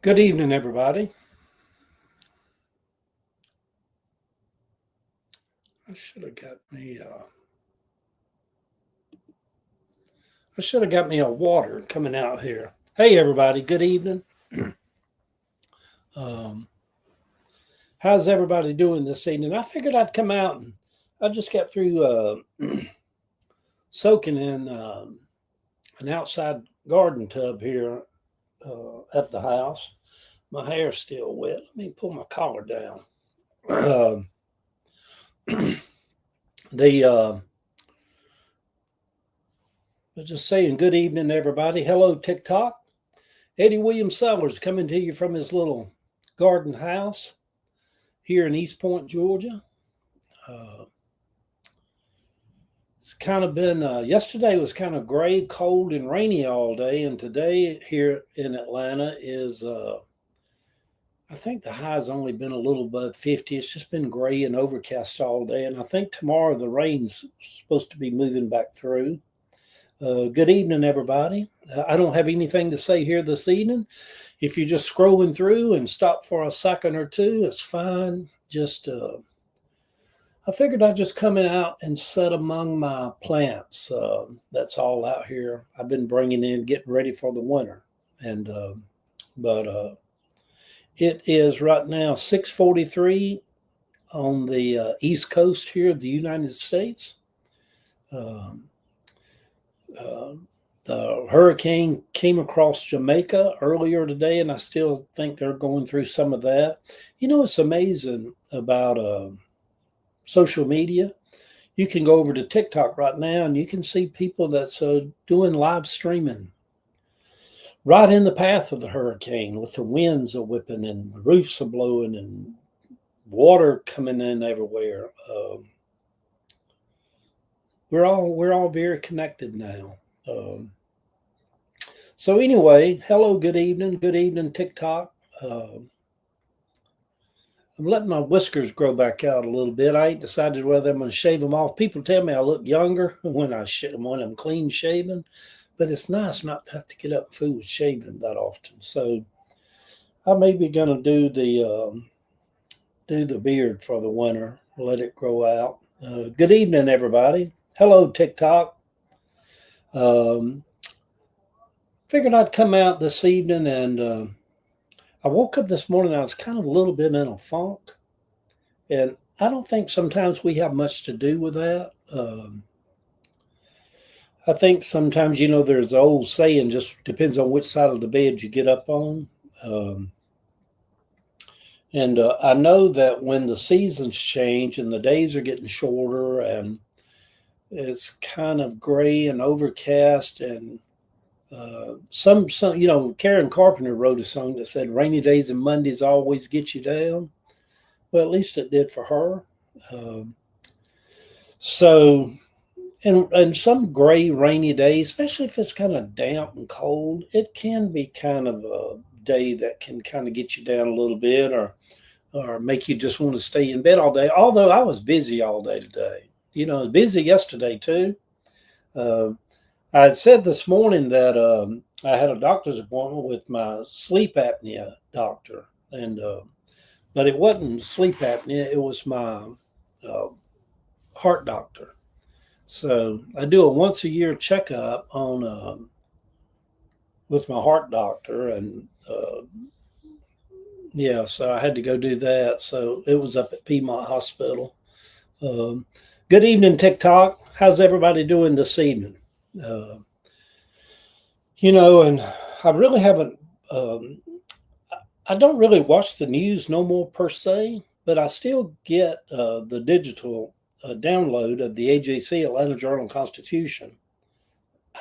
Good evening, everybody. I should have got me. I should have got me a water coming out here. Hey, everybody. Good evening. Um, how's everybody doing this evening? I figured I'd come out and I just got through soaking in an outside garden tub here at the house. My hair's still wet. Let me pull my collar down. Um, the I was just saying good evening, everybody. Hello, TikTok. Eddie William Sellers coming to you from his little garden house here in East Point, Georgia. Uh, it's kind of been, yesterday was kind of gray, cold, and rainy all day. And today here in Atlanta is, I think the high's only been a little above 50. It's just been gray and overcast all day. And I think tomorrow the rain's supposed to be moving back through. Good evening, everybody. I don't have anything to say here this evening. If you're just scrolling through and stop for a second or two, it's fine. I figured I'd just come out and sit among my plants. That's all out here. I've been bringing in, getting ready for the winter, and but it is right now 6:43 on the East Coast here of the United States. Um, uh, the hurricane came across Jamaica earlier today, and I still think they're going through some of that. You know, it's amazing about social media. You can go over to TikTok right now and you can see people that's doing live streaming right in the path of the hurricane with the winds are whipping and the roofs are blowing and water coming in everywhere. We're all very connected now. Um, so anyway, hello, good evening, TikTok. I'm letting my whiskers grow back out a little bit. I ain't decided whether I'm going to shave them off. People tell me I look younger when I'm clean shaven, but it's nice not to have to get up and fool with shaving that often. So I may be going to do the beard for the winter, let it grow out. Good evening, everybody. Hello, TikTok. Um, Figured I'd come out this evening and I woke up this morning. I was kind of a little bit in a funk. And I don't think sometimes we have much to do with that. I think sometimes, there's an old saying, just depends on which side of the bed you get up on. Um, and I know that when the seasons change and the days are getting shorter and it's kind of gray and overcast and Karen Carpenter wrote a song that said rainy days and Mondays always get you down. Well, at least it did for her. Um, so and some gray, rainy day, especially if it's kind of damp and cold, it can be kind of a day that can kind of get you down a little bit, or make you just want to stay in bed all day. Although I was busy all day today, I was busy yesterday too. Uh, I had said this morning that I had a doctor's appointment with my sleep apnea doctor, and but it wasn't sleep apnea; it was my uh, heart doctor. So I do a once a year checkup on with my heart doctor, and yeah, so I had to go do that. So it was up at Piedmont Hospital. Um, Good evening, TikTok. How's everybody doing this evening? Uh, and I really haven't. Um, I don't really watch the news no more per se, but I still get the digital download of the AJC Atlanta Journal Constitution.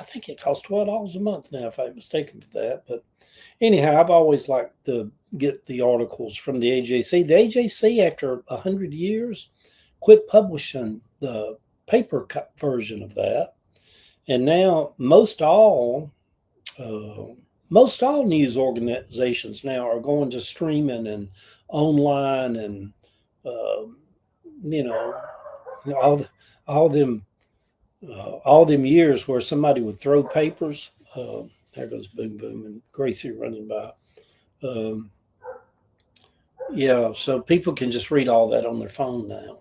I think it costs $12 a month now, if I'm mistaken for that. But anyhow, I've always liked to get the articles from the AJC. The AJC, after 100 years, quit publishing the paper version of that, and now uh, most all news organizations now are going to streaming and online, and uh, you know all all them all them years where somebody would throw papers. There goes Boom Boom and Gracie running by. Um, yeah, so people can just read all that on their phone now.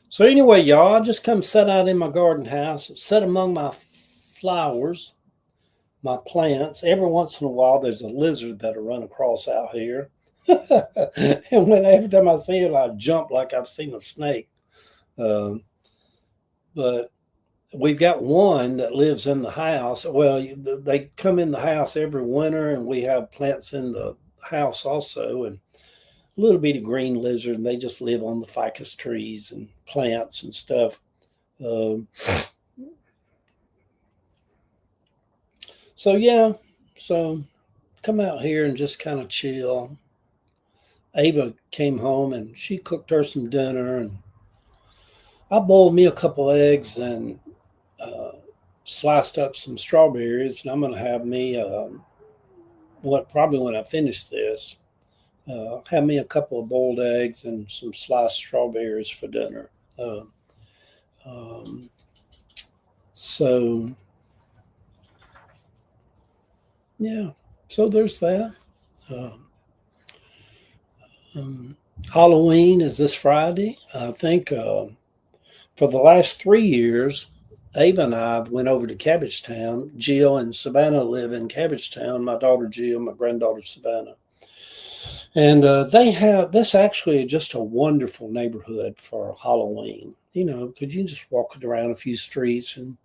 So anyway, y'all, I just come sit out in my garden house, sit among my flowers, my plants. Every once in a while, there's a lizard that'll run across out here. And every time I see it, I jump like I've seen a snake. Um, but we've got one that lives in the house. Well, they come in the house every winter, and we have plants in the house also, and a little bitty green lizard, and they just live on the ficus trees and plants and stuff. Um, so yeah, so come out here and just kind of chill. Ava came home and she cooked her some dinner, and I boiled me a couple eggs and uh, sliced up some strawberries, and I'm going to have me what probably when I finish this, have me a couple of boiled eggs and some sliced strawberries for dinner. Uh, um, so yeah, so there's that. Um, um, Halloween is this Friday. I think for the last 3 years, Ava and I went over to Cabbagetown. Jill and Savannah live in Cabbagetown. My daughter Jill, my granddaughter Savannah. And they have this actually just a wonderful neighborhood for Halloween. You know, because you just walk around a few streets and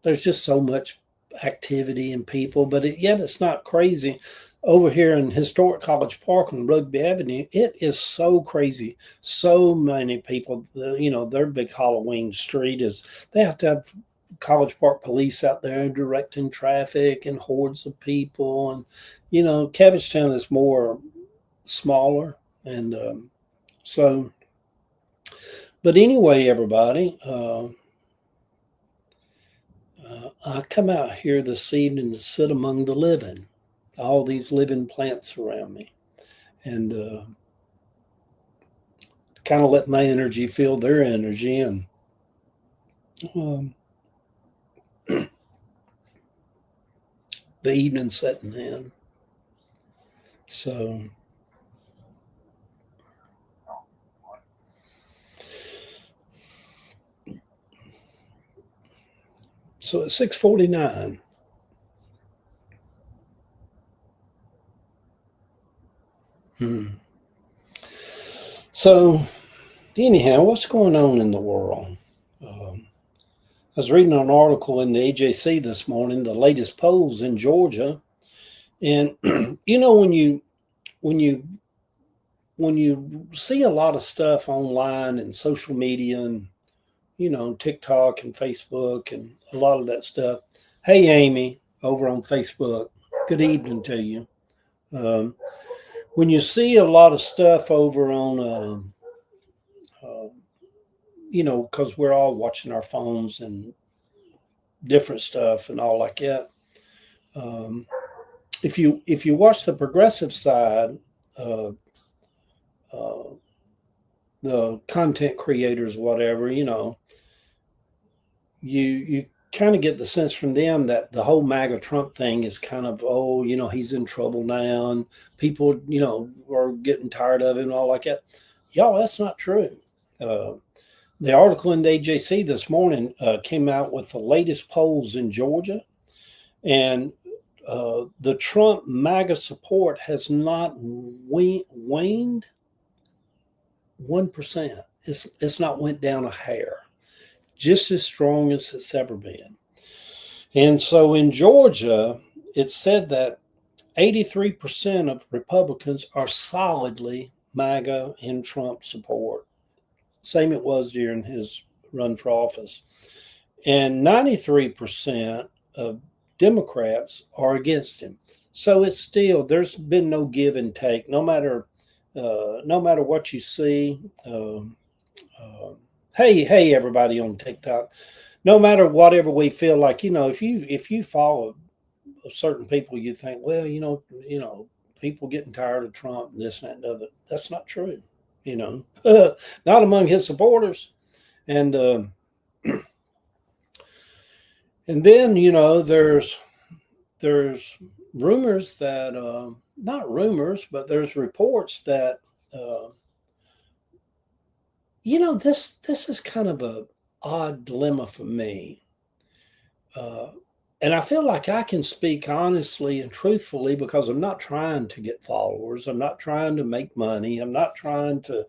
there's just so much activity and people, but yet it's not crazy. Over here in Historic College Park on Rugby Avenue, it is so crazy. So many people, you know, their big Halloween street is they have to have College Park police out there directing traffic and hordes of people. And, you know, Cabbagetown is more smaller. And so, but anyway, everybody, I come out here this evening to sit among the living, all these living plants around me, and kind of let my energy feel their energy. And um, the evening setting in. So at 6:49. So anyhow, what's going on in the world? I was reading an article in the AJC this morning, the latest polls in Georgia, and you know when you when you see a lot of stuff online and social media and you know TikTok and Facebook and a lot of that stuff. Hey, Amy, over on Facebook. Good evening to you. When you see a lot of stuff over on, you know, because we're all watching our phones and different stuff and all like that. If you watch the progressive side, uh, uh, the content creators, whatever, you know, you kind of get the sense from them that the whole MAGA Trump thing is kind of, oh, you know, he's in trouble now, and people, you know, are getting tired of him and all like that. Y'all, that's not true. The article in the AJC this morning came out with the latest polls in Georgia, and the Trump MAGA support has not waned 1%. It's not went down a hair, just as strong as it's ever been. And so in Georgia, it's said that 83% of Republicans are solidly MAGA and Trump support. Same it was during his run for office. And 93% of Democrats are against him. So it's still, there's been no give and take, no matter what you see. Hey, everybody on TikTok, no matter whatever we feel like, you know, if you follow certain people, you think, well, you know, people getting tired of Trump and this and that and other. That's not true, you know, not among his supporters. And and then you know there's rumors that, not rumors, but there's reports that, uh, this is kind of a odd dilemma for me. Uh, and I feel like I can speak honestly and truthfully because I'm not trying to get followers. I'm not trying to make money. I'm not trying to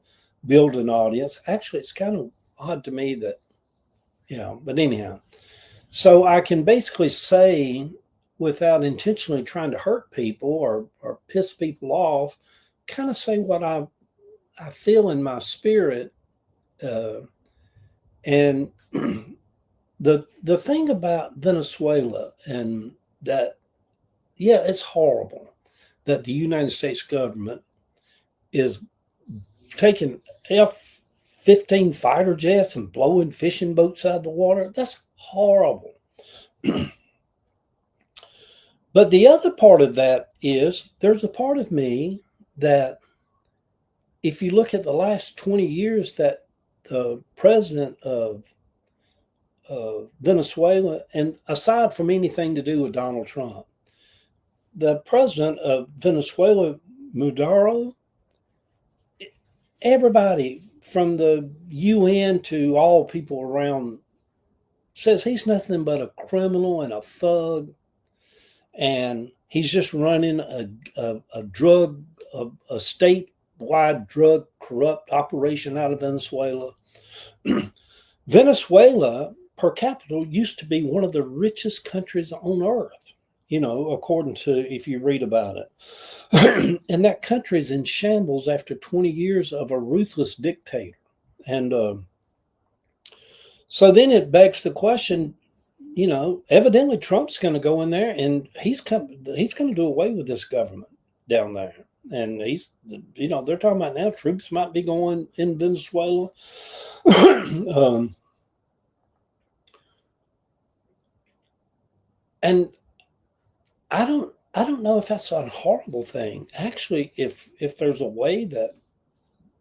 build an audience. Actually, it's kind of odd to me that, but anyhow. So I can basically say, without intentionally trying to hurt people or piss people off, kind of say what I feel in my spirit. Uh, and the thing about Venezuela and that, yeah, it's horrible that the United States government is taking F-15 fighter jets and blowing fishing boats out of the water. That's horrible. But the other part of that is there's a part of me that, if you look at the last 20 years, that the president of Venezuela, and aside from anything to do with Donald Trump, the president of Venezuela, Maduro, everybody from the UN to all people around says he's nothing but a criminal and a thug, and he's just running a drug, a statewide drug corrupt operation out of Venezuela. Venezuela per capita used to be one of the richest countries on earth, according to, if you read about it. And that country is in shambles after 20 years of a ruthless dictator. And so then it begs the question, evidently Trump's going to go in there and he's going to do away with this government down there. And they're talking about now troops might be going in Venezuela. And I don't know if that's a horrible thing. Actually, if there's a way that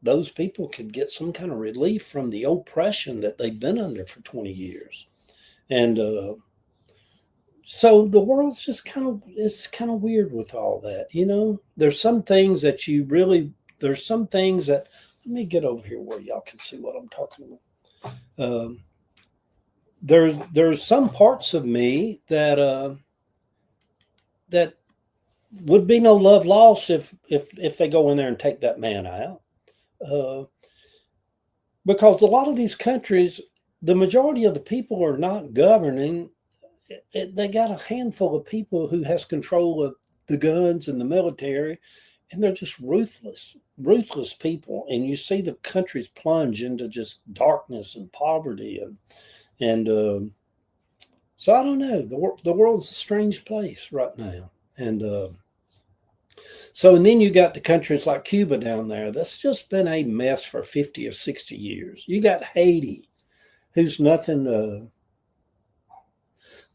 those people could get some kind of relief from the oppression that they've been under for 20 years. And so the world's just it's kind of weird with all that. There's some things that there's some things that, let me get over here where y'all can see what I'm talking about. There's some parts of me that that would be no love lost if they go in there and take that man out. Because a lot of these countries, the majority of the people are not governing. They got a handful of people who has control of the guns and the military, and they're just ruthless people. And you see the countries plunge into just darkness and poverty, and so I don't know. The world's a strange place right now, and so, and then you got the countries like Cuba down there that's just been a mess for 50 or 60 years. You got Haiti, who's nothing.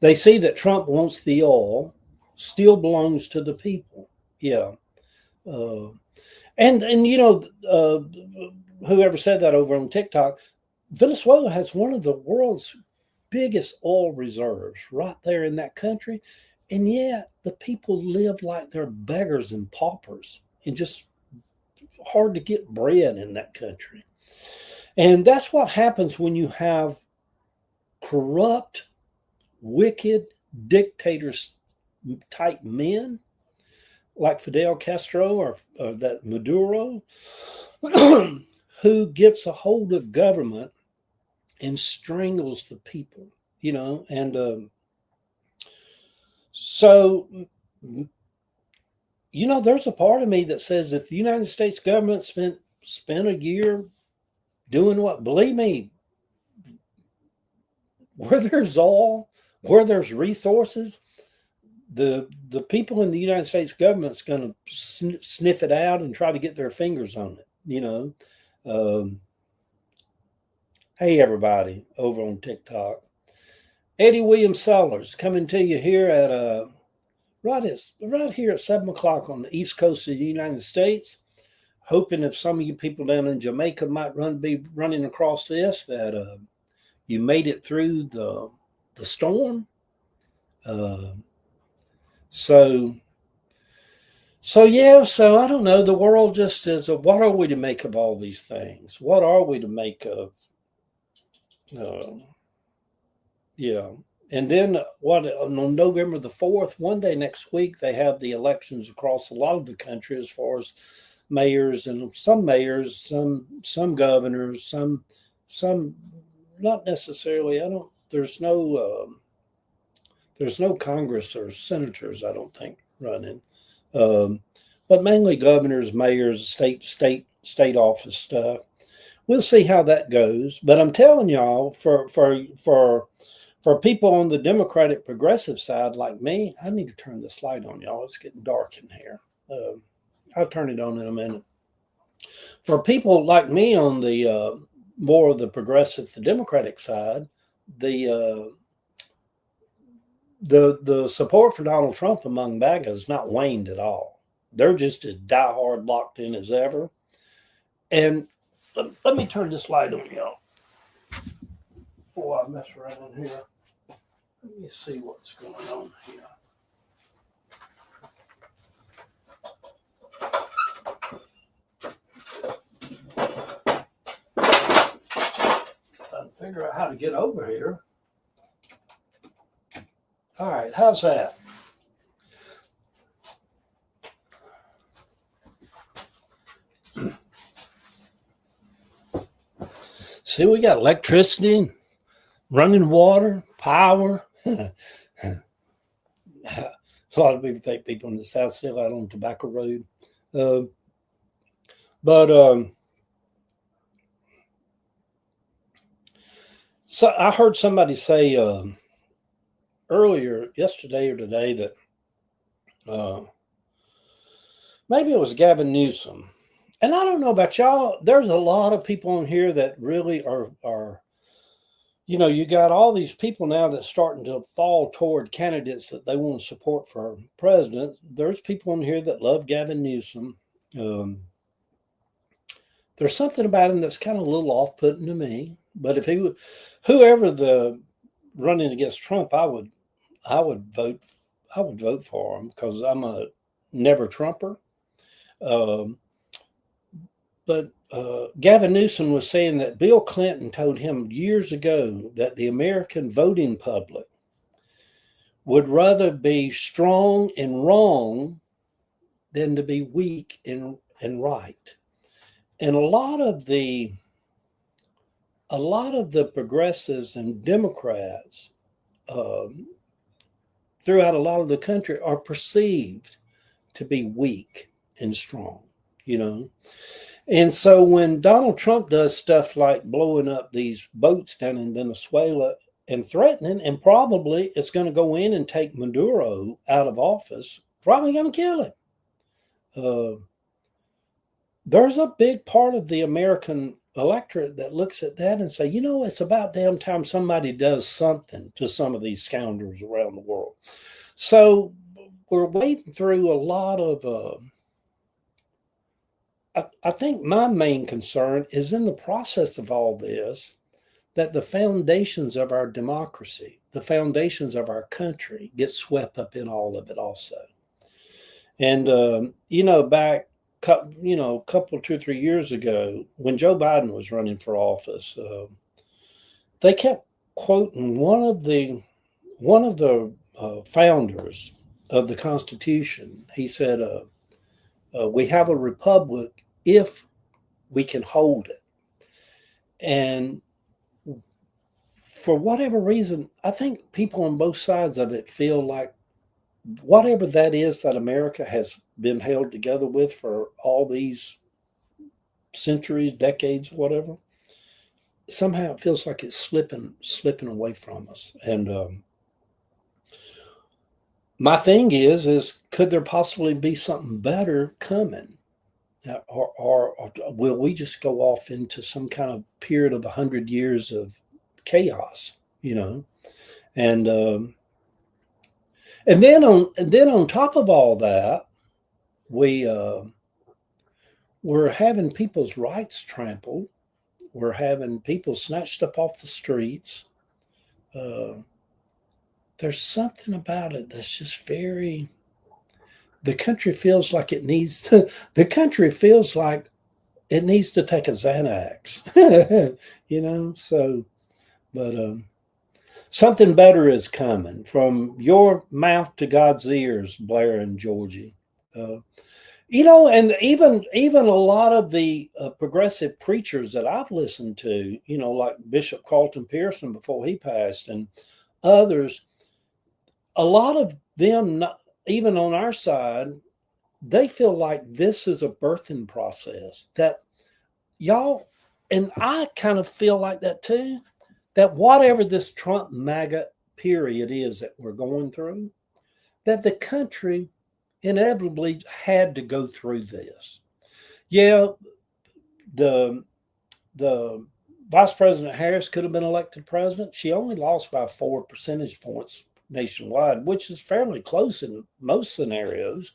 They see that Trump wants the oil, still belongs to the people. Yeah. And whoever said that over on TikTok, Venezuela has one of the world's biggest oil reserves right there in that country. And yet the people live like they're beggars and paupers and just hard to get bread in that country. And that's what happens when you have corrupt, wicked dictators type men like Fidel Castro or that Maduro, who gets a hold of government and strangles the people, and so, there's a part of me that says if the United States government spent a year doing what, believe me, where there's oil, where there's resources, the people in the United States government's going to sniff it out and try to get their fingers on it. Hey, everybody over on TikTok. Eddie William Sellers coming to you here at right here at 7 o'clock on the East Coast of the United States. Hoping if some of you people down in Jamaica might be running across this, that you made it through the storm. So So I don't know. The world just is. What are we to make of all these things? What are we to make of? Uh, yeah, and then what? On November the 4th, one day next week, they have the elections across a lot of the country as far as mayors, some governors, some not necessarily. I don't. There's no Congress or senators. I don't think running. Um, but mainly governors, mayors, state office stuff. We'll see how that goes. But I'm telling y'all, for people on the Democratic progressive side like me, I need to turn this light on, y'all. It's getting dark in here. I'll turn it on in a minute. For people like me on the more of the progressive, the Democratic side, the the support for Donald Trump among MAGA has not waned at all. They're just as diehard locked in as ever. And let me turn this light on, y'all. Before I mess around in here. Let me see what's going on here. Trying to figure out how to get over here. All right, how's that? See, we got electricity, running water, power. A lot of people think people in the South still out on Tobacco Road. But so I heard somebody say earlier, yesterday or today, that maybe it was Gavin Newsom. And I don't know about y'all. There's a lot of people on here that really are you got all these people now that's starting to fall toward candidates that they want to support for president. There's people on here that love Gavin Newsom. There's something about him that's kind of a little off-putting to me. But if whoever the running against Trump, I would vote for him because I'm a never Trumper. But Gavin Newsom was saying that Bill Clinton told him years ago that the American voting public would rather be strong and wrong than to be weak and right. And a lot of the progressives and Democrats throughout a lot of the country are perceived to be weak and strong, And so when Donald Trump does stuff like blowing up these boats down in Venezuela and threatening, and probably it's going to go in and take Maduro out of office, probably going to kill him. There's a big part of the American electorate that looks at that and say, it's about damn time somebody does something to some of these scoundrels around the world. So we're wading through a lot of I think my main concern is in the process of all this, that the foundations of our democracy, the foundations of our country get swept up in all of it also. And, back, a couple, 2 or 3 years ago, when Joe Biden was running for office, they kept quoting one of the founders of the Constitution. He said, we have a republic if we can hold it. And for whatever reason, I think people on both sides of it feel like whatever that is that America has been held together with for all these centuries, decades, whatever, somehow it feels like it's slipping away from us. And my thing is could there possibly be something better coming? Or will we just go off into some kind of period of 100 years of chaos, And then on top of all that, we're having people's rights trampled. We're having people snatched up off the streets. There's something about it that's just very, the country feels like it needs to, the country feels like it needs to take a Xanax, So, but something better is coming from your mouth to God's ears, Blair and Georgie. Uh, and even a lot of the progressive preachers that I've listened to, like Bishop Carlton Pearson before he passed, and others, a lot of them, even on our side, they feel like this is a birthing process that y'all, and I kind of feel like that too, that whatever this Trump MAGA period is that we're going through, that the country inevitably had to go through this. Yeah, the Vice President Harris could have been elected president. She only lost by 4 percentage points nationwide, which is fairly close in most scenarios.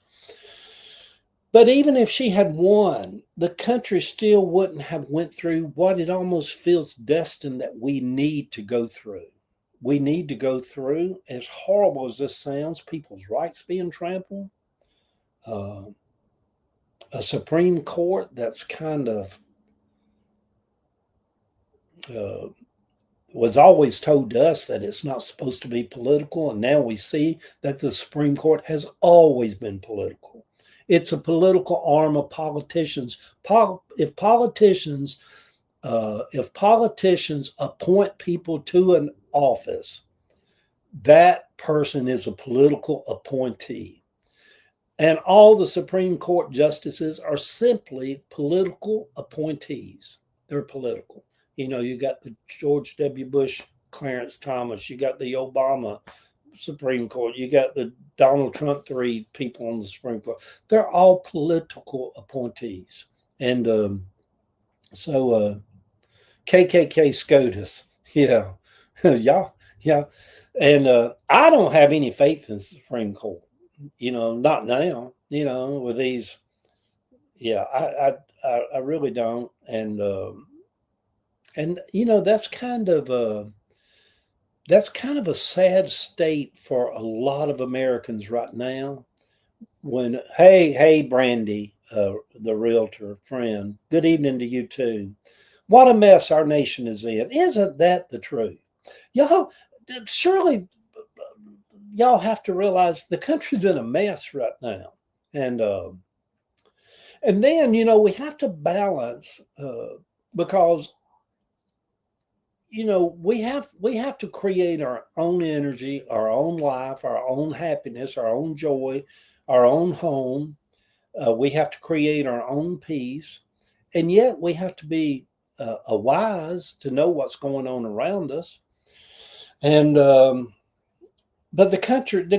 But even if she had won, the country still wouldn't have went through what it almost feels destined that we need to go through. We need to go through, as horrible as this sounds, people's rights being trampled, a Supreme Court that's kind of was always told to us that it's not supposed to be political, and now we see that the Supreme Court has always been political. It's a political arm of politicians. If politicians appoint people to an office, that person is a political appointee. And all the Supreme Court justices are simply political appointees. They're political. You got the George W. Bush, Clarence Thomas, you got the Obama Supreme Court, you got the Donald Trump, 3 people on the Supreme Court. They're all political appointees. And so KKK SCOTUS, yeah, yeah. And I don't have any faith in the Supreme Court, not now, with these. Yeah, I really don't. And that's kind of a sad state for a lot of Americans right now. When hey Brandy, the realtor friend, good evening to you too. What a mess our nation is in. Isn't that the truth? Y'all, surely y'all have to realize the country's in a mess right now. And then, we have to balance because we have to create our own energy, our own life, our own happiness, our own joy, our own home. We have to create our own peace, and yet we have to be wise to know what's going on around us. And but the country,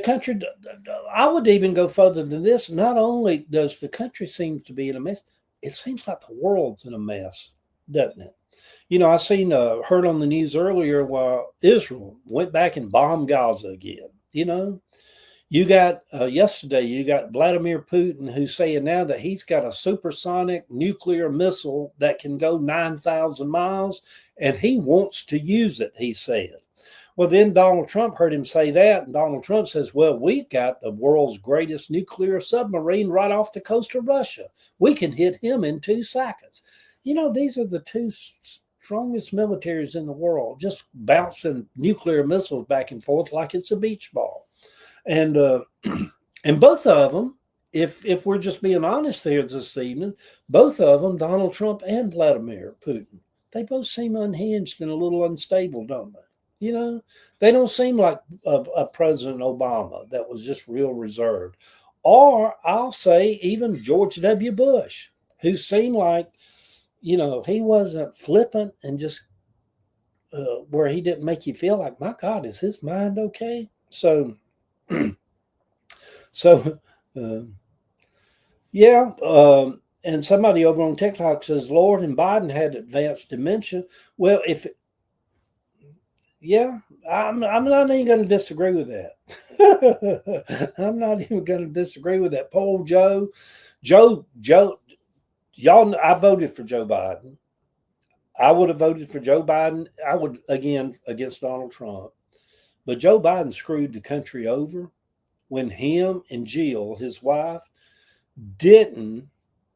I would even go further than this. Not only does the country seem to be in a mess, it seems like the world's in a mess, doesn't it? I seen heard on the news earlier while Israel went back and bombed Gaza again. You got yesterday, you got Vladimir Putin, who's saying now that he's got a supersonic nuclear missile that can go 9,000 miles, and he wants to use it, he said. Well, then Donald Trump heard him say that, and Donald Trump says, well, we've got the world's greatest nuclear submarine right off the coast of Russia. We can hit him in 2 seconds. These are the 2 strongest militaries in the world, just bouncing nuclear missiles back and forth like it's a beach ball. And and both of them, if we're just being honest here this evening, both of them, Donald Trump and Vladimir Putin, they both seem unhinged and a little unstable, don't they? They don't seem like a President Obama that was just real reserved. Or I'll say even George W. Bush, who seemed like, he wasn't flippant and just where he didn't make you feel like, my God, is his mind okay? So, yeah. And somebody over on TikTok says, Lord and Biden had advanced dementia. Well, I'm not even going to disagree with that. I'm not even going to disagree with that. Poll Joe, y'all, I voted for Joe Biden. I would have voted for Joe Biden. I would, again, against Donald Trump. But Joe Biden screwed the country over when him and Jill, his wife, didn't,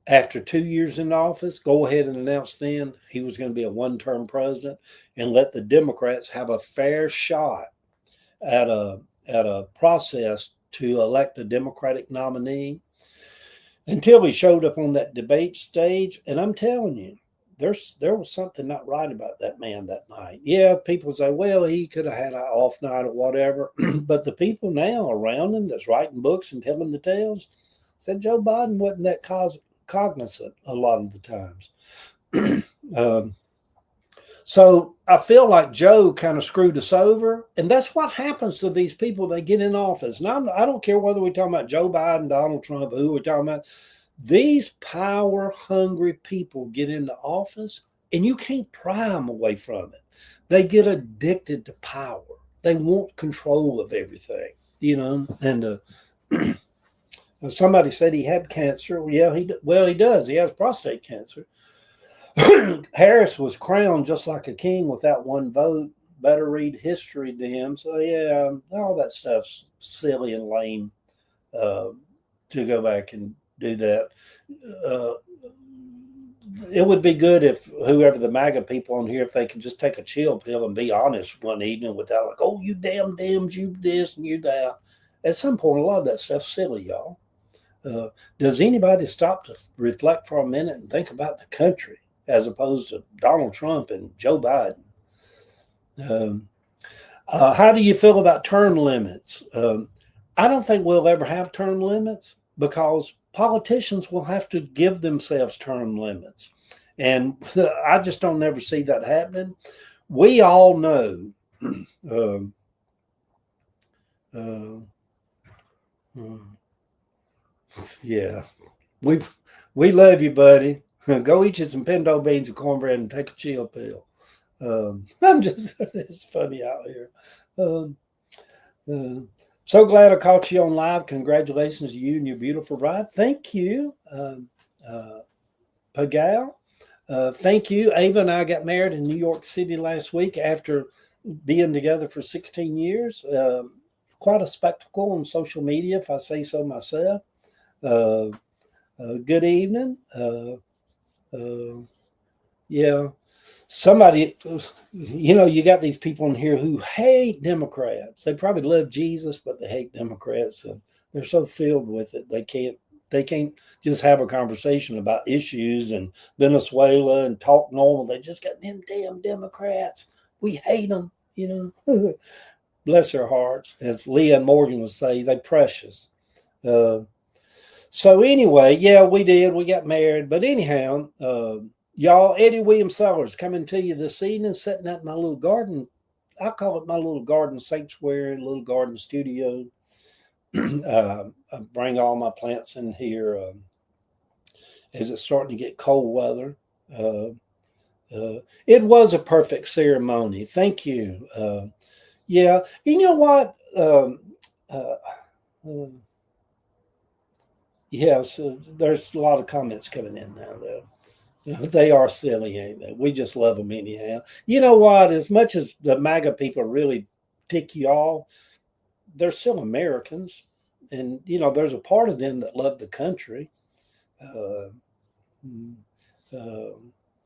after 2 years in office, go ahead and announce then he was going to be a one-term president and let the Democrats have a fair shot at a process to elect a Democratic nominee, until he showed up on that debate stage. And I'm telling you, there was something not right about that man that night. Yeah, people say, well, he could have had an off night or whatever. But the people now around him that's writing books and telling the tales said Joe Biden wasn't that cognizant a lot of the times. So I feel like Joe kind of screwed us over. And that's what happens to these people. They get in office. Now, I don't care whether we're talking about Joe Biden, Donald Trump, who we're talking about. These power-hungry people get into office, and you can't pry them away from it. They get addicted to power. They want control of everything, And somebody said he had cancer. Yeah, he does. He has prostate cancer. Harris was crowned just like a king without one vote. Better read history to him. So, yeah, all that stuff's silly and lame to go back and do that. It would be good if whoever the MAGA people on here, if they could just take a chill pill and be honest one evening without like, oh, you damn Dems, you this and you that. At some point, a lot of that stuff's silly, y'all. Does anybody stop to reflect for a minute and think about the country as opposed to Donald Trump and Joe Biden? How do you feel about term limits? I don't think we'll ever have term limits because politicians will have to give themselves term limits. And I just don't ever see that happening. We all know yeah, we love you, buddy. Go eat you some pinto beans and cornbread and take a chill pill. It's funny out here. So glad I caught you on live. Congratulations to you and your beautiful bride. Thank you, Pagal. Thank you. Ava and I got married in New York City last week after being together for 16 years. Quite a spectacle on social media, if I say so myself. Good evening. Yeah. Somebody, you got these people in here who hate Democrats. They probably love Jesus, but they hate Democrats. And they're so filled with it. They can't just have a conversation about issues and Venezuela and talk normal. They just got them damn Democrats. We hate them, Bless their hearts. As Leah Morgan would say, they precious. So anyway, yeah, we did. We got married. But anyhow, y'all, Eddie William Sellers coming to you this evening, sitting at my little garden. I call it my little garden sanctuary, little garden studio. I bring all my plants in here as it's starting to get cold weather. It was a perfect ceremony. Thank you. Yeah. You know what? Yes, there's a lot of comments coming in now, though. They are silly, ain't they? We just love them anyhow. You know what? As much as the MAGA people really tick you off, they're still Americans. And, there's a part of them that love the country.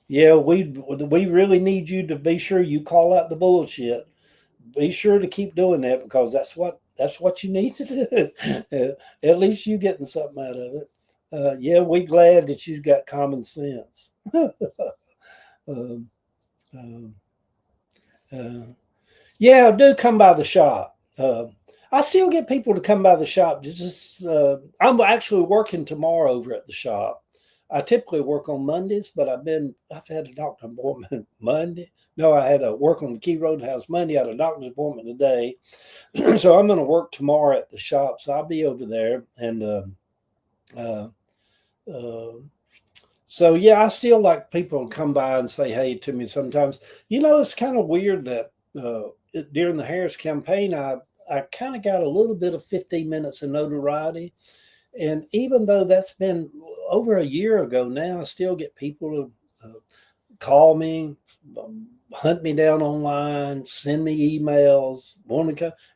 Yeah, we really need you to be sure you call out the bullshit. Be sure to keep doing that because that's what you need to do. At least you getting something out of it. Yeah, we glad that you've got common sense. Yeah, do come by the shop. I still get people to come by the shop. I'm actually working tomorrow over at the shop. I typically work on Mondays, but I've had a doctor's appointment Monday. No, I had to work on the Key Roadhouse Monday. I had a doctor's appointment today. So I'm going to work tomorrow at the shop. So I'll be over there. And so, yeah, I still like people to come by and say hey to me sometimes. It's kind of weird that during the Harris campaign, I kind of got a little bit of 15 minutes of notoriety. And even though that's been over a year ago now, I still get people to call me, hunt me down online, send me emails.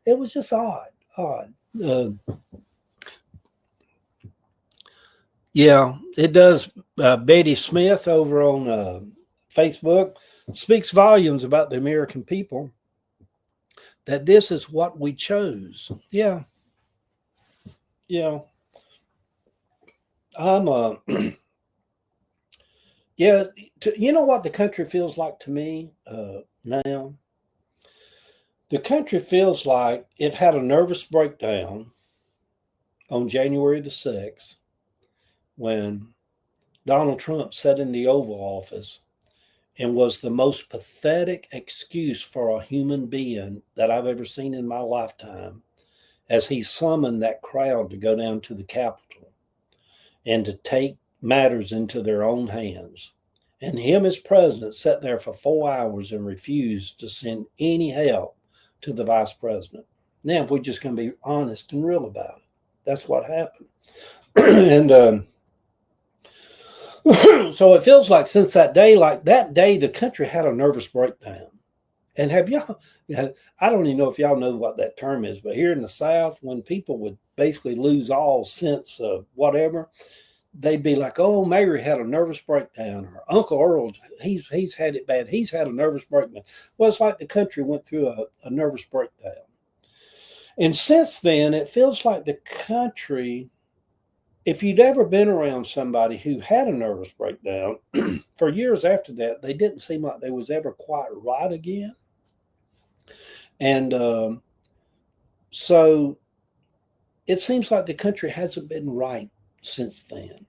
It was just odd. Uh, yeah, it does. Betty Smith over on Facebook speaks volumes about the American people, that this is what we chose. Yeah, yeah. I'm yeah. You know what the country feels like to me now? The country feels like it had a nervous breakdown on January the 6th when Donald Trump sat in the Oval Office and was the most pathetic excuse for a human being that I've ever seen in my lifetime, as he summoned that crowd to go down to the Capitol and to take matters into their own hands. And him as president sat there for 4 hours and refused to send any help to the vice president. Now, if we're just going to be honest and real about it, that's what happened. And so it feels like since that day, the country had a nervous breakdown. And have y'all, I don't even know if y'all know what that term is, but here in the South, when people would basically lose all sense of whatever, they'd be like, "Oh, Mary had a nervous breakdown," or "Uncle Earl, he's had it bad. He's had a nervous breakdown." Well, it's like the country went through a nervous breakdown. And since then, it feels like the country, if you'd ever been around somebody who had a nervous breakdown, for years after that, they didn't seem like they was ever quite right again. And so it seems like the country hasn't been right since then.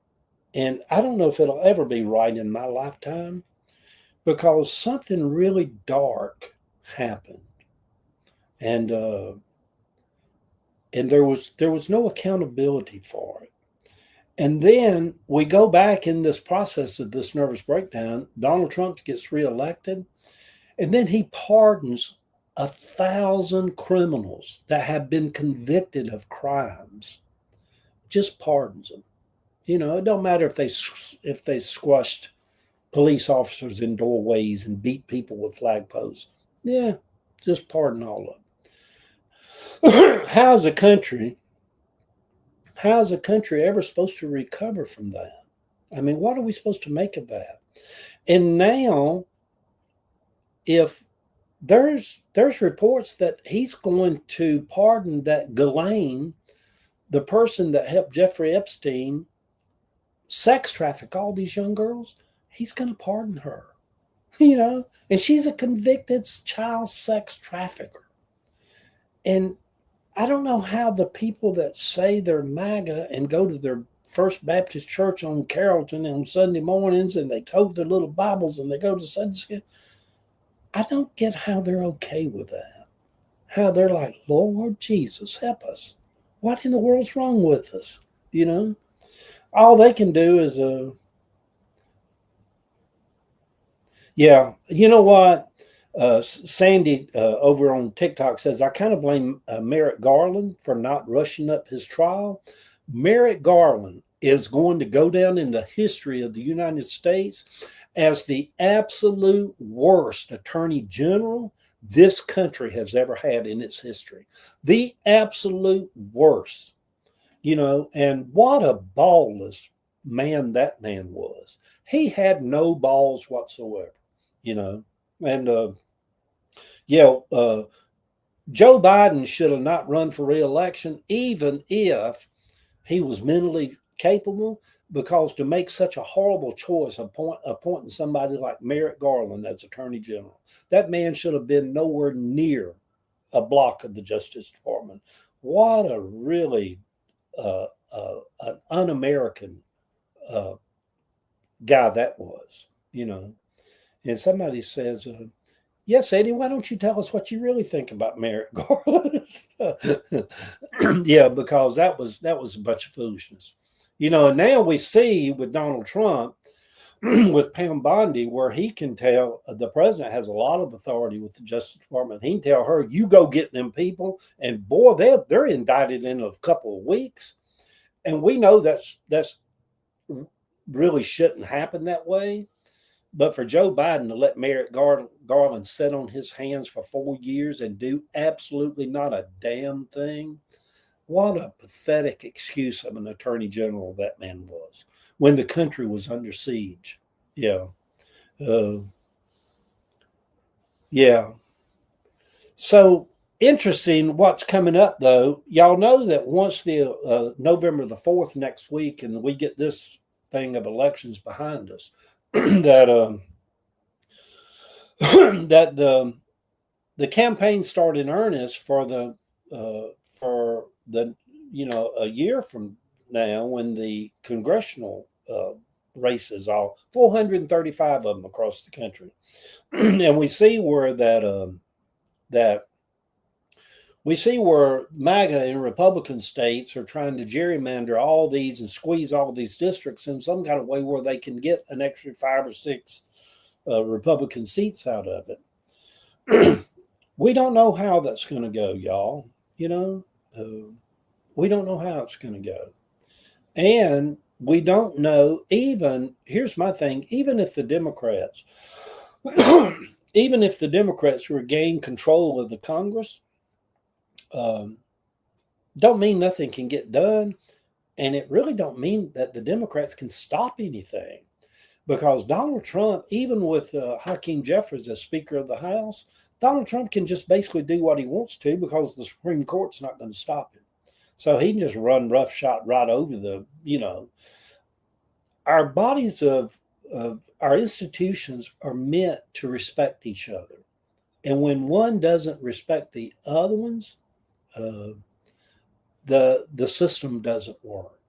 And I don't know if it'll ever be right in my lifetime, because something really dark happened. And there was no accountability for it. And then we go back in this process of this nervous breakdown. Donald Trump gets reelected, and then he pardons 1,000 criminals that have been convicted of crimes. Just pardons them. You know, it don't matter if they squashed police officers in doorways and beat people with flagpoles. Yeah, just pardon all of them. How's a country ever supposed to recover from that? I mean, what are we supposed to make of that? And now, if there's reports that he's going to pardon that Ghislaine, the person that helped Jeffrey Epstein sex traffic all these young girls, he's going to pardon her. You know, and she's a convicted child sex trafficker. And I don't know how the people that say they're MAGA and go to their First Baptist Church on Carrollton on Sunday mornings, and they tote their little Bibles and they go to Sunday school, I don't get how they're okay with that. How they're like, "Lord Jesus, help us. What in the world's wrong with us?" You know, all they can do is, yeah, you know what? Sandy over on TikTok says, "I kind of blame Merrick Garland for not rushing up his trial." Merrick Garland is going to go down in the history of the United States as the absolute worst attorney general this country has ever had in its history. The absolute worst, you know, and what a ballless man that man was. He had no balls whatsoever, you know. And yeah, Joe Biden should have not run for reelection, even if he was mentally capable, because to make such a horrible choice, appointing somebody like Merrick Garland as Attorney General, that man should have been nowhere near a block of the Justice Department. What a really an un-American uh, guy that was, you know. And somebody says, "Yes, Eddie, why don't you tell us what you really think about Merrick Garland?" Yeah, because that was a bunch of foolishness. You know, and now we see with Donald Trump, with Pam Bondi, where he can tell the president has a lot of authority with the Justice Department. He can tell her, "You go get them people," and boy, they're indicted in a couple of weeks. And we know that's really shouldn't happen that way. But for Joe Biden to let Merrick Garland sit on his hands for 4 years and do absolutely not a damn thing, What a pathetic excuse of an attorney general that man was when the country was under siege. Yeah. Uh, yeah. So interesting what's coming up, though. Y'all know that once the November the 4th next week, and we get this thing of elections behind us, that that the campaign start in earnest for the a year from now when the congressional races, all 435 of them across the country, and we see where that we see where MAGA in Republican states are trying to gerrymander all these and squeeze all these districts in some kind of way where they can get an extra 5 or 6 Republican seats out of it. We don't know how that's going to go, y'all. We don't know how it's going to go. And we don't know even, here's my thing, even if the Democrats regain control of the Congress, don't mean nothing can get done. And it really don't mean that the Democrats can stop anything. Because Donald Trump, even with Hakeem Jeffries as Speaker of the House, Donald Trump can just basically do what he wants to because the Supreme Court's not going to stop him. So he can just run roughshod right over our bodies of our institutions are meant to respect each other. And when one doesn't respect the other ones, the system doesn't work,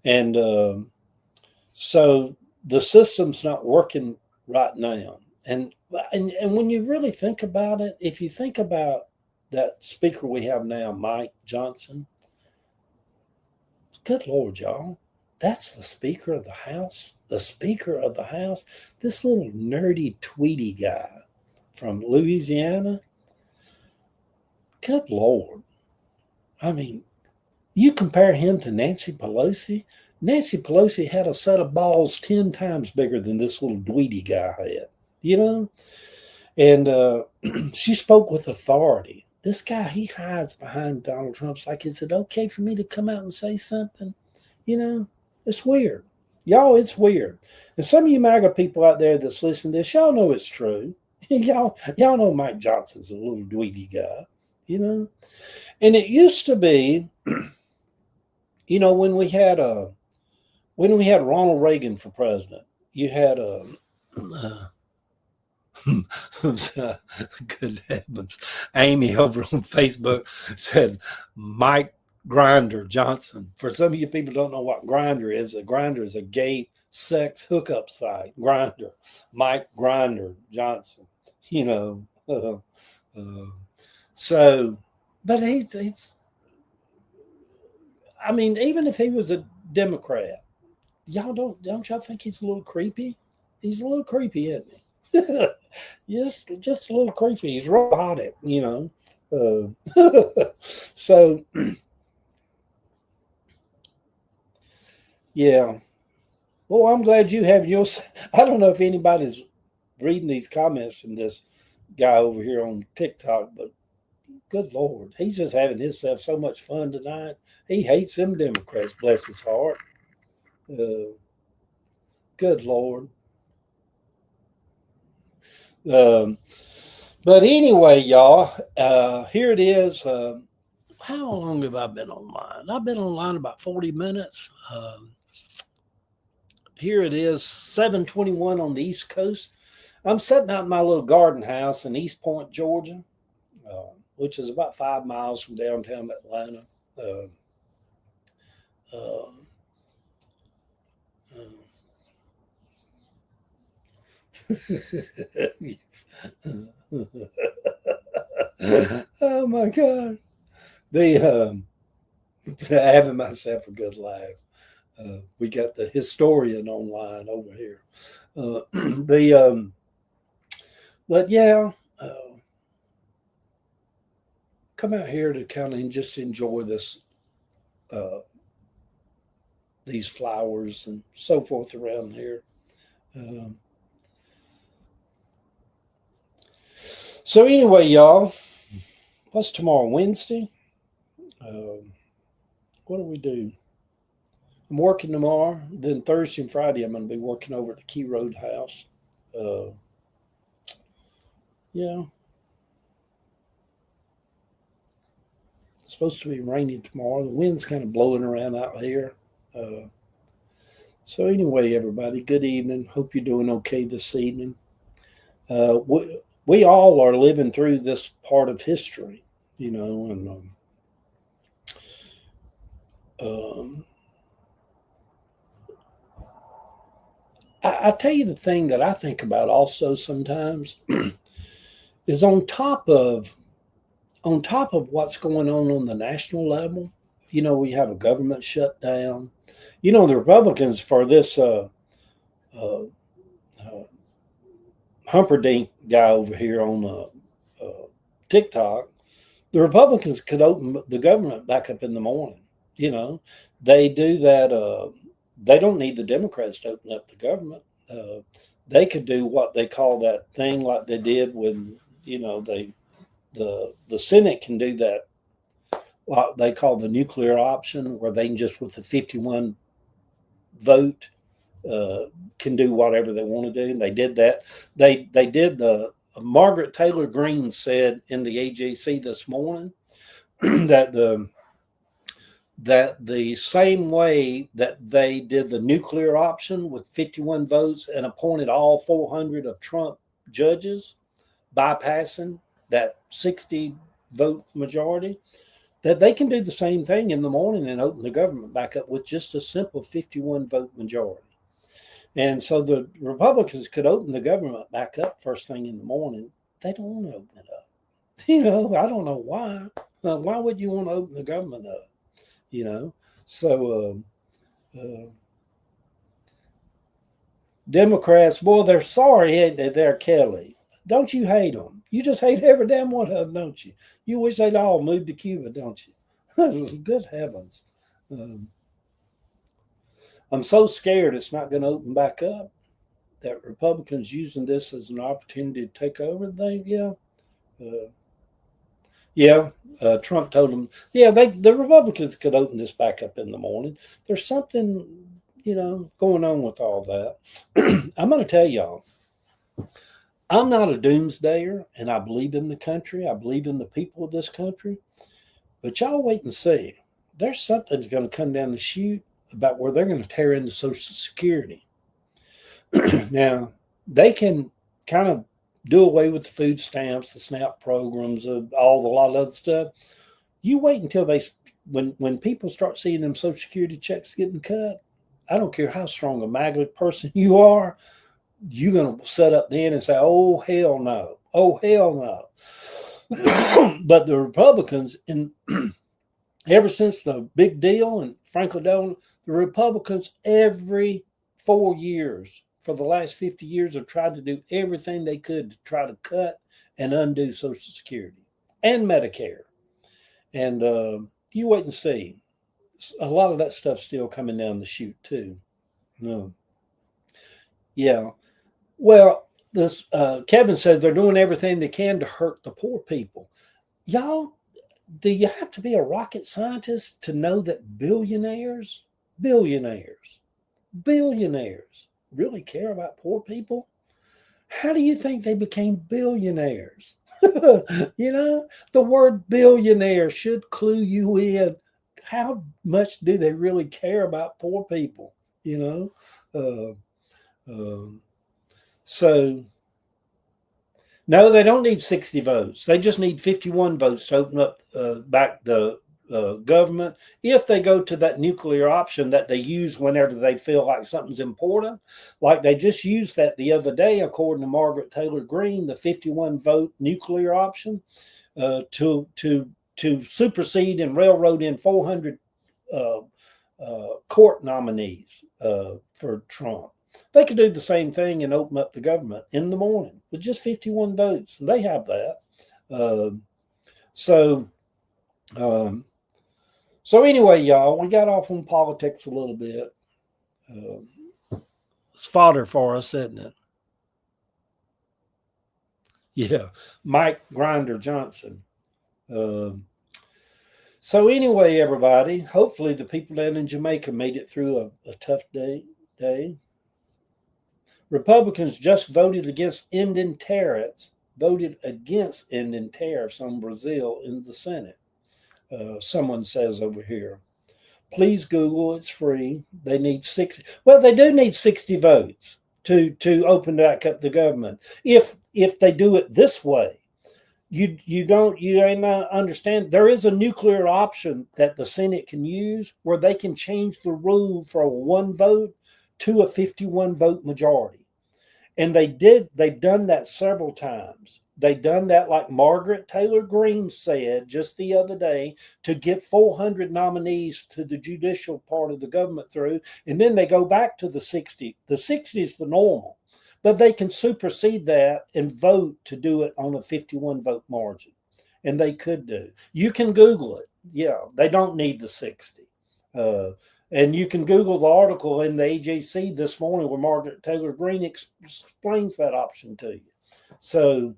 And so the system's not working right now. And when you really think about it, if you think about that speaker we have now, Mike Johnson, good Lord, y'all, that's the Speaker of the House. The Speaker of the House, this little nerdy Tweety guy from Louisiana. Good Lord. I mean, you compare him to Nancy Pelosi. Nancy Pelosi had a set of balls 10 times bigger than this little dweedy guy had, And she spoke with authority. This guy, he hides behind Donald Trump's like, is it okay for me to come out and say something? It's weird. Y'all, it's weird. And some of you MAGA people out there that's listening to this, y'all know it's true. y'all know Mike Johnson's a little dweedy guy, And it used to be, when we had Ronald Reagan for president, you had good heavens, Amy over on Facebook said Mike Grinder Johnson. For some of you people don't know what Grinder is. A Grinder is a gay sex hookup site. Grinder, Mike Grinder Johnson. So, but he's. I mean, even if he was a Democrat, y'all don't y'all think he's a little creepy? He's a little creepy, isn't he? just a little creepy. He's robotic, So, yeah. Well, I'm glad you have yours. I don't know if anybody's reading these comments from this guy over here on TikTok, but good Lord, he's just having himself so much fun tonight. He hates them Democrats, bless his heart. Good Lord. But anyway, y'all, here it is. How long have I been online? I've been online about 40 minutes. Here it is, 7:21 on the East Coast. I'm sitting out in my little garden house in East Point, Georgia, which is about 5 miles from downtown Atlanta. Oh my God. Having myself a good laugh. We got the historian online over here. But yeah, come out here to kind of just enjoy this, these flowers and so forth around here. So anyway, y'all, what's tomorrow? Wednesday? What do we do? I'm working tomorrow. Then Thursday and Friday, I'm going to be working over at the Key Road House. Uh, yeah, it's supposed to be rainy tomorrow. The wind's kind of blowing around out here. Uh, so anyway, everybody, good evening. Hope you're doing okay this evening. We all are living through this part of history, and um, I tell you the thing that I think about also sometimes is on top of what's going on the national level. We have a government shutdown. The Republicans for this uh, uh, Humperdinck guy over here on TikTok, the Republicans could open the government back up in the morning. You know, they do that. They don't need the Democrats to open up the government. Uh, they could do what they call that thing like they did when the Senate can do that. What they call the nuclear option, where they can just with the 51 vote uh, can do whatever they want to do. And they did that. They did the Margaret Taylor Greene said in the AJC this morning that the same way that they did the nuclear option with 51 votes and appointed all 400 of Trump judges, bypassing that 60 vote majority, that they can do the same thing in the morning and open the government back up with just a simple 51 vote majority. And so the Republicans could open the government back up first thing in the morning. They don't want to open it up. I don't know why. Why would you want to open the government up? So Democrats, boy, they're sorry that they're Kelly. Don't you hate them? You just hate every damn one of them, don't you? You wish they'd all move to Cuba, don't you? Good heavens. I'm so scared it's not going to open back up, that Republicans using this as an opportunity to take over. Trump told them, the Republicans could open this back up in the morning. There's something, going on with all that. I'm going to tell y'all, I'm not a doomsdayer, and I believe in the country. I believe in the people of this country. But y'all wait and see. There's something going to come down the chute about where they're going to tear into Social Security. Now, they can kind of do away with the food stamps, the SNAP programs, a lot of other stuff. You wait until when people start seeing them Social Security checks getting cut. I don't care how strong a MAGA person you are, you're going to set up then and say, "Oh hell no! Oh hell no!" But the Republicans, ever since the big deal and Franklin Delano, the Republicans every 4 years for the last 50 years have tried to do everything they could to try to cut and undo Social Security and Medicare. And you wait and see. A lot of that stuff's still coming down the chute too. No. Yeah. Well, this Kevin said they're doing everything they can to hurt the poor people. Y'all, do you have to be a rocket scientist to know that billionaires really care about poor people? How do you think they became billionaires? The word billionaire should clue you in. How much do they really care about poor people? Uh, so no, they don't need 60 votes. They just need 51 votes to open up back the government. If they go to that nuclear option that they use whenever they feel like something's important, like they just used that the other day, according to Margaret Taylor Greene, the 51 vote nuclear option to supersede and railroad in 400 court nominees for Trump. They could do the same thing and open up the government in the morning with just 51 votes. They have that. So anyway, y'all, we got off on politics a little bit. It's fodder for us, isn't it? Yeah. Mike Grinder Johnson. So anyway, everybody, hopefully the people down in Jamaica made it through a tough day. Republicans just voted against ending tariffs on Brazil in the Senate. Someone says over here. Please Google, it's free. They need 60. Well, they do need 60 votes to open back up the government. If they do it this way, you ain't not understand. There is a nuclear option that the Senate can use where they can change the rule from a one vote to a 51 vote majority. And they've done that several times. They've done that, like Margaret Taylor Greene said just the other day, to get 400 nominees to the judicial part of the government through. And then they go back to the 60. The 60 is the normal, but they can supersede that and vote to do it on a 51 vote margin. And they could do. You can Google it. Yeah, they don't need the 60. And you can Google the article in the AJC this morning where Margaret Taylor Greene explains that option to you. So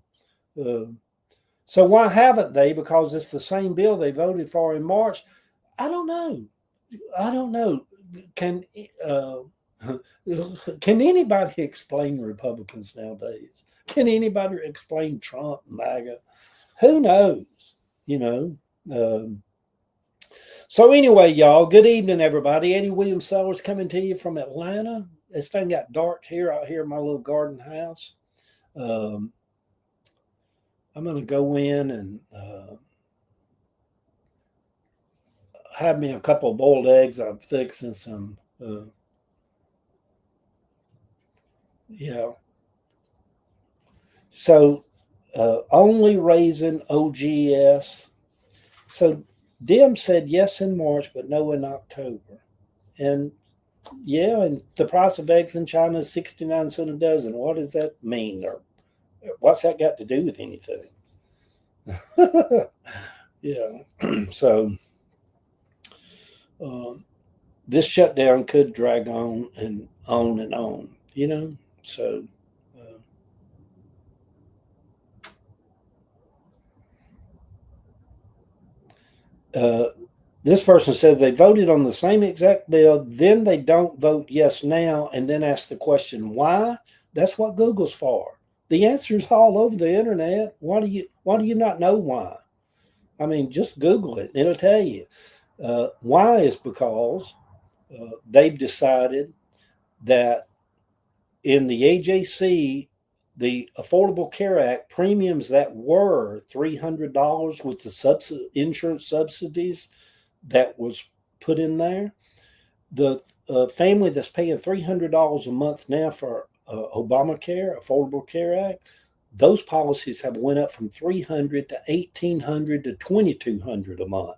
why haven't they? Because it's the same bill they voted for in March. I don't know. Can anybody explain Republicans nowadays? Can anybody explain Trump and MAGA? Who knows? So anyway, y'all, good evening, everybody. Eddie William Sellers coming to you from Atlanta. This thing got dark out here in my little garden house. I'm going to go in and have me a couple of boiled eggs. I'm fixing some, So only raising OGS. So Dem said yes in March, but no in October. And and the price of eggs in China is 69 cents a dozen. What does that mean? Or what's that got to do with anything? So this shutdown could drag on and on and on, So this person said they voted on the same exact bill, then they don't vote yes now, and then ask the question why. That's what Google's for. The answer is all over the internet. Why do you not know why? I mean, just Google it; it'll tell you. Why is because they've decided that in the AJC, the Affordable Care Act premiums that were $300 with the insurance subsidies that was put in there, the family that's paying $300 a month now for Obamacare, Affordable Care Act, those policies have went up from $300 to $1,800 to $2,200 a month.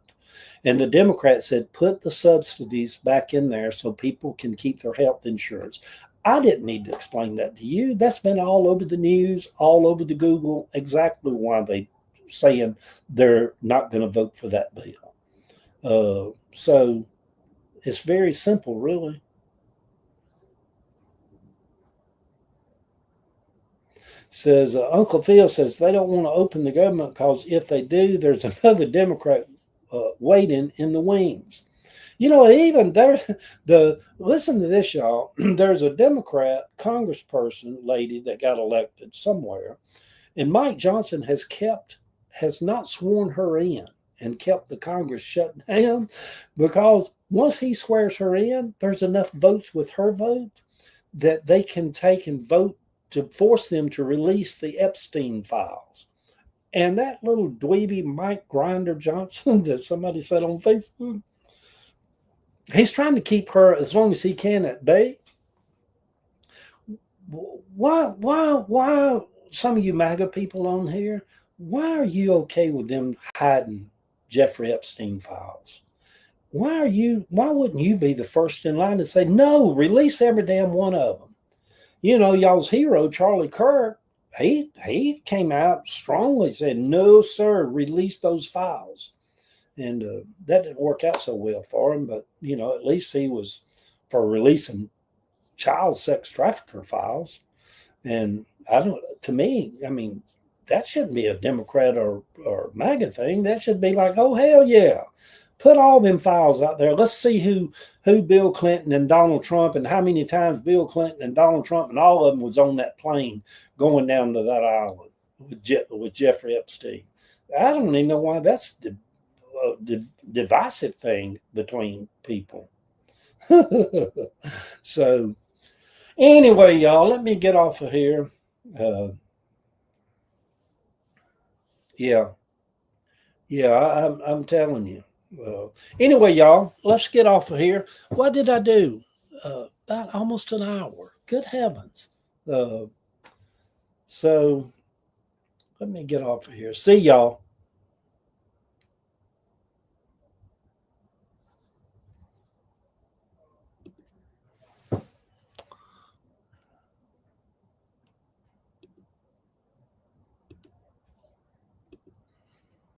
And the Democrats said, put the subsidies back in there so people can keep their health insurance. I didn't need to explain that to you. That's been all over the news, all over the Google, exactly why they saying they're not going to vote for that bill. So it's very simple, really. Says Uncle Phil says they don't want to open the government because if they do, there's another Democrat waiting in the wings. Even there's listen to this, y'all. There's a Democrat congressperson lady that got elected somewhere, and Mike Johnson has not sworn her in and kept the Congress shut down because once he swears her in, there's enough votes with her vote that they can take and vote to force them to release the Epstein files. And that little dweeby Mike Grinder Johnson that somebody said on Facebook, he's trying to keep her as long as he can at bay. Why some of you MAGA people on here, why are you okay with them hiding Jeffrey Epstein files? Why wouldn't you be the first in line to say, no, release every damn one of them? Y'all's hero, Charlie Kirk, he came out strongly, said, no, sir, release those files. And that didn't work out so well for him, but, at least he was for releasing child sex trafficker files. And to me, that shouldn't be a Democrat or MAGA thing. That should be like, oh hell yeah, put all them files out there. Let's see who Bill Clinton and Donald Trump and how many times Bill Clinton and Donald Trump and all of them was on that plane going down to that island with Jeffrey Epstein. I don't even know why that's the divisive thing between people. So anyway, y'all, let me get off of here. Yeah, I'm telling you. Anyway, y'all, let's get off of here. What did I do? About almost an hour. Good heavens. So let me get off of here. See y'all.